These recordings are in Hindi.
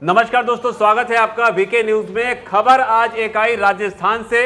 नमस्कार दोस्तों, स्वागत है आपका वीके न्यूज में। खबर आज एक आई राजस्थान से,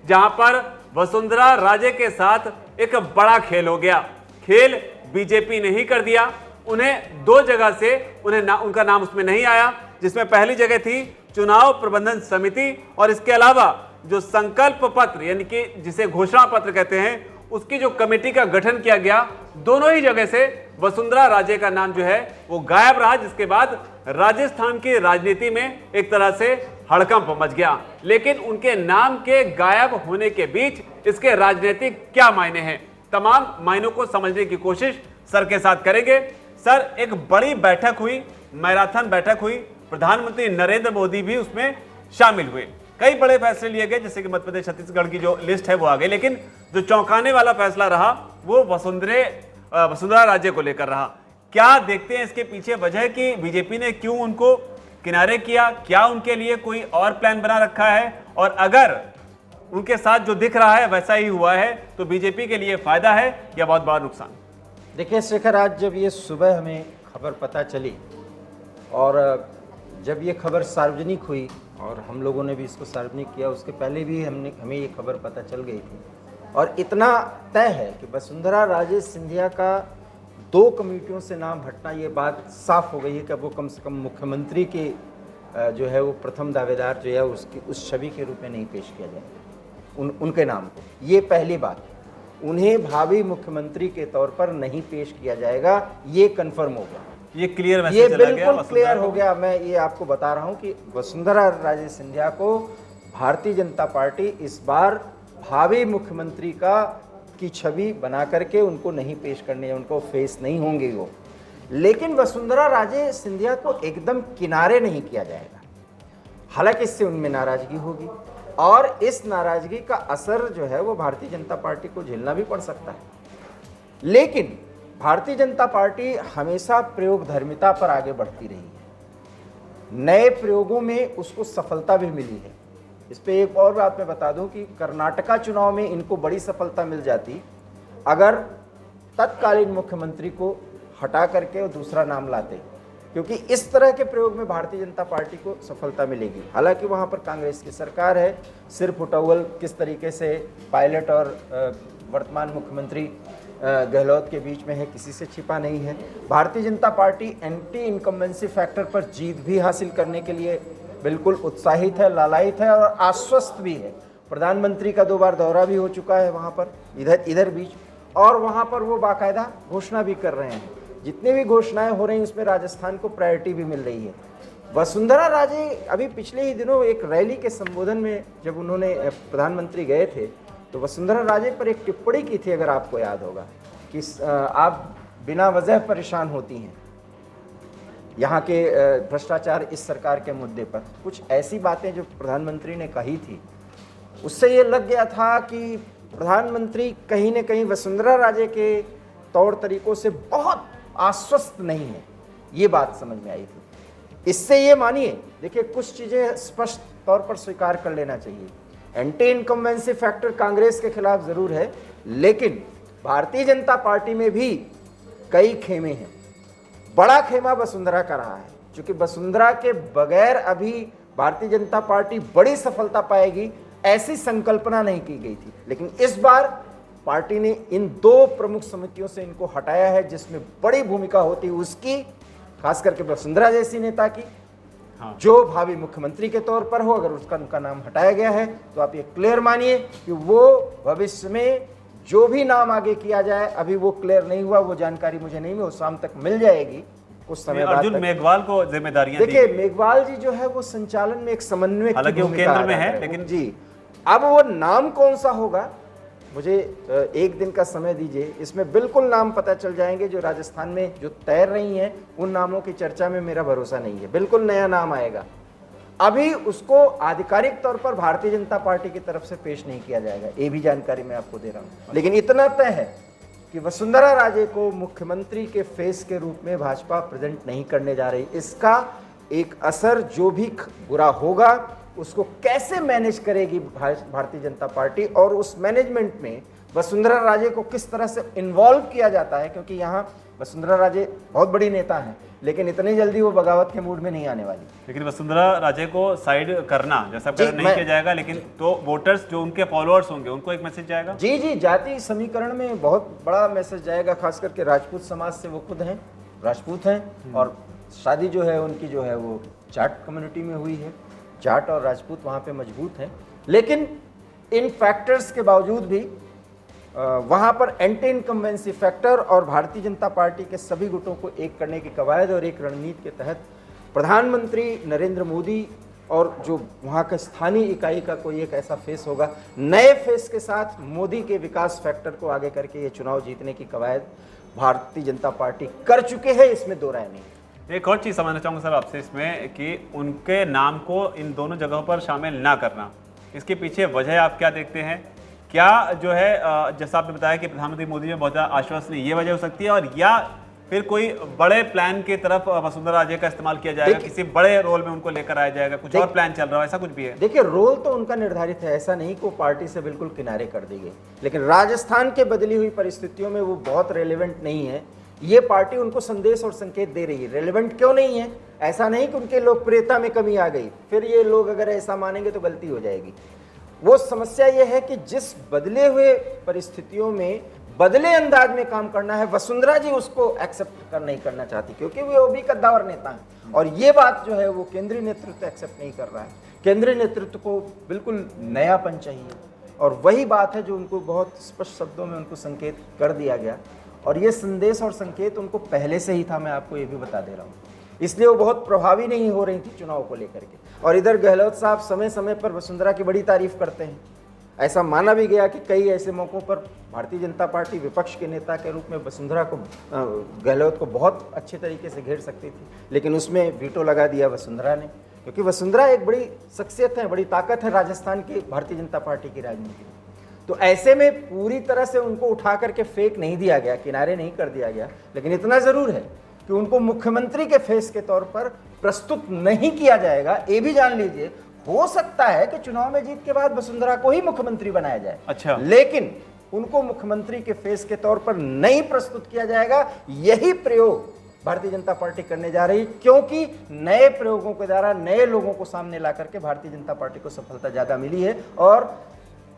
जहां पर वसुंधरा राजे के साथ एक बड़ा खेल हो गया। खेल बीजेपी ने ही कर दिया। उन्हें दो जगह से उनका नाम उसमें नहीं आया, जिसमें पहली जगह थी चुनाव प्रबंधन समिति और इसके अलावा जो संकल्प पत्र यानी कि जिसे घोषणा पत्र कहते हैं, उसकी जो कमेटी का गठन किया गया, दोनों ही जगह से वसुंधरा राजे का नाम जो है वो गायब रहा। जिसके बाद राजस्थान की राजनीति में एक तरह से हड़कंप मच गया। लेकिन उनके नाम के गायब होने के बीच इसके राजनीतिक क्या मायने हैं, तमाम मायनों को समझने की कोशिश सर के साथ करेंगे। सर, एक बड़ी बैठक हुई, मैराथन बैठक हुई, प्रधानमंत्री नरेंद्र मोदी भी उसमें शामिल हुए। कई बड़े फैसले लिए गए, जैसे कि मध्य प्रदेश छत्तीसगढ़ की जो लिस्ट है वो आ गई। लेकिन जो चौंकाने वाला फैसला रहा वो वसुंधरा राजे को लेकर रहा। क्या देखते हैं इसके पीछे वजह कि बीजेपी ने क्यों उनको किनारे किया? क्या उनके लिए कोई और प्लान बना रखा है? और अगर उनके साथ जो दिख रहा है वैसा ही हुआ है तो बीजेपी के लिए फायदा है या बहुत बड़ा नुकसान? देखिए शेखर, आज जब ये सुबह हमें खबर पता चली और जब ये खबर सार्वजनिक हुई और हम लोगों ने भी इसको सार्वजनिक किया, उसके पहले भी हमें ये खबर पता चल गई थी और इतना तय है कि वसुंधरा राजे सिंधिया का दो कमेटियों से नाम हटना, ये बात साफ हो गई है कि अब वो कम से कम मुख्यमंत्री के जो है वो प्रथम दावेदार जो है उसकी उस छवि के रूप में नहीं पेश किया जाए उनके नाम को। ये पहली बात, उन्हें भावी मुख्यमंत्री के तौर पर नहीं पेश किया जाएगा, ये कन्फर्म हो गया। ये क्लियर मैसेज ये चला गया, बिल्कुल क्लियर हो गया। मैं ये आपको बता रहा हूं कि वसुंधरा राजे सिंधिया को भारतीय जनता पार्टी इस बार भावी मुख्यमंत्री की छवि बना करके उनको नहीं पेश करने, उनको फेस नहीं होंगे वो। लेकिन वसुंधरा राजे सिंधिया को एकदम किनारे नहीं किया जाएगा। हालांकि इससे उनमें नाराजगी होगी और इस नाराजगी का असर जो है वो भारतीय जनता पार्टी को झेलना भी पड़ सकता है। लेकिन भारतीय जनता पार्टी हमेशा प्रयोगधर्मिता पर आगे बढ़ती रही है। नए प्रयोगों में उसको सफलता भी मिली है। इस पे एक और बात मैं बता दूं कि कर्नाटका चुनाव में इनको बड़ी सफलता मिल जाती अगर तत्कालीन मुख्यमंत्री को हटा करके और दूसरा नाम लाते, क्योंकि इस तरह के प्रयोग में भारतीय जनता पार्टी को सफलता मिलेगी। हालांकि वहां पर कांग्रेस की सरकार है, सिर्फ उटौवल किस तरीके से पायलट और वर्तमान मुख्यमंत्री गहलोत के बीच में है, किसी से छिपा नहीं है। Bharatiya Janata party anti incumbency factor पर जीत भी हासिल करने के लिए बिल्कुल उत्साहित है, लालायित है और आश्वस्त भी है। प्रधानमंत्री का 2 बार दौरा भी हो चुका है वहाँ पर, इधर बीच, और वहाँ पर वो बाकायदा घोषणा भी कर रहे हैं। जितनी भी घोषणाएं हो रही हैं उसमें राजस्थान को प्रायोरिटी भी मिल रही है। वसुंधरा राजे अभी पिछले ही दिनों एक रैली के संबोधन में जब उन्होंने प्रधानमंत्री गए थे तो वसुंधरा राजे पर एक टिप्पणी की थी, अगर आपको याद होगा, कि आप बिना वजह परेशान होती हैं यहाँ के भ्रष्टाचार इस सरकार के मुद्दे पर। कुछ ऐसी बातें जो प्रधानमंत्री ने कही थी, उससे ये लग गया था कि प्रधानमंत्री कहीं न कहीं वसुंधरा राजे के तौर तरीकों से बहुत आश्वस्त नहीं है। ये बात समझ में आई थी। इससे ये मानिए, देखिए कुछ चीज़ें स्पष्ट तौर पर स्वीकार कर लेना चाहिए। एंटी इनकम्बेंसी फैक्टर कांग्रेस के खिलाफ जरूर है, लेकिन भारतीय जनता पार्टी में भी कई खेमे हैं। बड़ा खेमा वसुंधरा का रहा है, क्योंकि वसुंधरा के बगैर अभी भारतीय जनता पार्टी बड़ी सफलता पाएगी ऐसी संकल्पना नहीं की गई थी। लेकिन इस बार पार्टी ने इन 2 प्रमुख समितियों से इनको हटाया है, जिसमें बड़ी भूमिका होती है उसकी, खास करके वसुंधरा जैसी नेता की, जो भावी मुख्यमंत्री के तौर पर हो। अगर उनका नाम हटाया गया है तो आप ये क्लियर मानिए कि वो भविष्य में जो भी नाम आगे किया जाए, अभी वो क्लियर नहीं हुआ, वो जानकारी मुझे नहीं, वो शाम तक मिल जाएगी कुछ समय बाद। अर्जुन मेघवाल को जिम्मेदारियां देखिए, मेघवाल जी जो है वो संचालन में एक समन्वय हालांकि वो केंद्र में है, लेकिन जी अब वो नाम कौन सा होगा, मुझे 1 दिन का समय दीजिए, इसमें बिल्कुल नाम पता चल जाएंगे। जो राजस्थान में जो तैर रही हैं उन नामों की चर्चा में मेरा भरोसा नहीं है, बिल्कुल नया नाम आएगा। अभी उसको आधिकारिक तौर पर भारतीय जनता पार्टी की तरफ से पेश नहीं किया जाएगा, ये भी जानकारी मैं आपको दे रहा हूं। लेकिन इतना तय है कि वसुंधरा राजे को मुख्यमंत्री के फेस के रूप में भाजपा प्रेजेंट नहीं करने जा रही। इसका एक असर जो भी बुरा होगा उसको कैसे मैनेज करेगी भारतीय जनता पार्टी, और उस मैनेजमेंट में वसुंधरा राजे को किस तरह से इन्वॉल्व किया जाता है, क्योंकि यहाँ वसुंधरा राजे बहुत बड़ी नेता हैं, लेकिन इतनी जल्दी वो बगावत के मूड में नहीं आने वाली। लेकिन वसुंधरा राजे को साइड करना जैसा नहीं किया जाएगा, लेकिन तो वोटर्स जो उनके फॉलोअर्स होंगे उनको एक मैसेज जाएगा। जी जी, जाति समीकरण में बहुत बड़ा मैसेज जाएगा, खास करके राजपूत समाज से वो खुद हैं, राजपूत हैं, और शादी जो है उनकी जो है वो जाट कम्युनिटी में हुई है। जाट और राजपूत वहाँ पे मजबूत हैं, लेकिन इन फैक्टर्स के बावजूद भी वहाँ पर एंटी इनकम्बेंसी फैक्टर और भारतीय जनता पार्टी के सभी गुटों को एक करने की कवायद और एक रणनीति के तहत प्रधानमंत्री नरेंद्र मोदी और जो वहाँ का स्थानीय इकाई का कोई एक ऐसा फेस होगा, नए फेस के साथ मोदी के विकास फैक्टर को आगे करके ये चुनाव जीतने की कवायद भारतीय जनता पार्टी कर चुके हैं, इसमें दो राय नहीं। एक और चीज़ समझना चाहूँगा सर आपसे इसमें कि उनके नाम को इन दोनों जगहों पर शामिल ना करना, इसके पीछे वजह आप क्या देखते हैं? क्या जो है जैसा आपने बताया कि प्रधानमंत्री मोदी में बहुत ज़्यादा आश्वस्त नहीं, ये वजह हो सकती है, और या फिर कोई बड़े प्लान की तरफ वसुंधरा राजे का इस्तेमाल किया जाएगा, किसी बड़े रोल में उनको लेकर आया जाएगा, कुछ और प्लान चल रहा है, ऐसा कुछ भी है? देखिए, रोल तो उनका निर्धारित है, ऐसा नहीं कि वो पार्टी से बिल्कुल किनारे कर दी गई, लेकिन राजस्थान के बदली हुई परिस्थितियों में वो बहुत रेलेवेंट नहीं है। ये पार्टी उनको संदेश और संकेत दे रही है। रेलेवेंट क्यों नहीं है? ऐसा नहीं कि उनके लोकप्रियता में कमी आ गई, फिर ये लोग अगर ऐसा मानेंगे तो गलती हो जाएगी। वो समस्या ये है कि जिस बदले हुए परिस्थितियों में बदले अंदाज में काम करना है, वसुंधरा जी उसको एक्सेप्ट नहीं करना चाहती, क्योंकि वो ओबी कद्दावर नेता हैं, और ये बात जो है वो केंद्रीय नेतृत्व एक्सेप्ट नहीं कर रहा है। केंद्रीय नेतृत्व को बिल्कुल नयापन चाहिए, और वही बात है जो उनको बहुत स्पष्ट शब्दों में उनको संकेत कर दिया गया, और ये संदेश और संकेत उनको पहले से ही था, मैं आपको ये भी बता दे रहा हूँ। इसलिए वो बहुत प्रभावी नहीं हो रही थी चुनाव को लेकर के। और इधर गहलोत साहब समय समय पर वसुंधरा की बड़ी तारीफ करते हैं। ऐसा माना भी गया कि कई ऐसे मौक़ों पर भारतीय जनता पार्टी विपक्ष के नेता के रूप में वसुंधरा को, गहलोत को बहुत अच्छे तरीके से घेर सकती थी, लेकिन उसमें वीटो लगा दिया वसुंधरा ने, क्योंकि वसुंधरा एक बड़ी शख्सियत है, बड़ी ताकत है राजस्थान की भारतीय जनता पार्टी की राजनीति में। तो ऐसे में पूरी तरह से उनको उठा करके फेक नहीं दिया गया, किनारे नहीं कर दिया गया, लेकिन इतना ज़रूर है कि उनको मुख्यमंत्री के फेस के तौर पर प्रस्तुत नहीं किया जाएगा। ये भी जान लीजिए, हो सकता है कि चुनाव में जीत के बाद वसुंधरा को ही मुख्यमंत्री बनाया जाए, अच्छा, लेकिन उनको मुख्यमंत्री के फेस के तौर पर नहीं प्रस्तुत किया जाएगा। यही प्रयोग भारतीय जनता पार्टी करने जा रही, क्योंकि नए प्रयोगों के द्वारा नए लोगों को सामने ला करके भारतीय जनता पार्टी को सफलता ज्यादा मिली है, और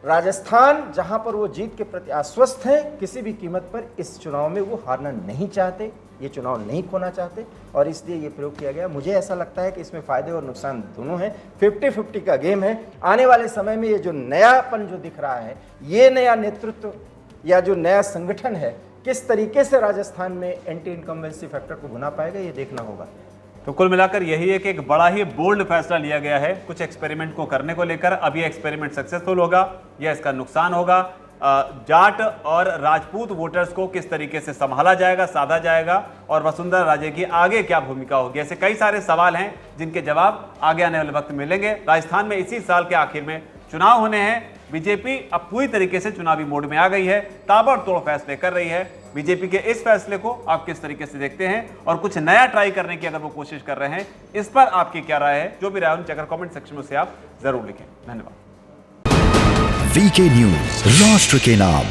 राजस्थान जहां पर वो जीत के प्रति आश्वस्त हैं, किसी भी कीमत पर इस चुनाव में वो हारना नहीं चाहते, ये चुनाव नहीं खोना चाहते, और इसलिए ये प्रयोग किया गया। मुझे ऐसा लगता है कि इसमें फायदे और नुकसान दोनों हैं, 50-50 का गेम है। आने वाले समय में ये जो नयापन जो दिख रहा है, ये नया नेतृत्व या जो नया संगठन है, किस तरीके से राजस्थान में एंटी इनकम्बेंसी फैक्टर को भुना पाएगा, ये देखना होगा। तो कुल मिलाकर यही एक बड़ा ही बोल्ड फैसला लिया गया है कुछ एक्सपेरिमेंट को करने को लेकर। अब ये एक्सपेरिमेंट सक्सेसफुल होगा या इसका नुकसान होगा, जाट और राजपूत वोटर्स को किस तरीके से संभाला जाएगा, साधा जाएगा, और वसुंधरा राजे की आगे क्या भूमिका होगी, ऐसे कई सारे सवाल हैं जिनके जवाब आगे आने वाले वक्त मिलेंगे। राजस्थान में इसी साल के आखिर में चुनाव होने हैं। बीजेपी अब पूरी तरीके से चुनावी मोड में आ गई है, ताबड़तोड़ फैसले कर रही है। बीजेपी के इस फैसले को आप किस तरीके से देखते हैं, और कुछ नया ट्राई करने की अगर वो कोशिश कर रहे हैं, इस पर आपकी क्या राय है? जो भी राय है कमेंट सेक्शन में से आप जरूर लिखें। धन्यवाद। वीके न्यूज, राष्ट्र के नाम।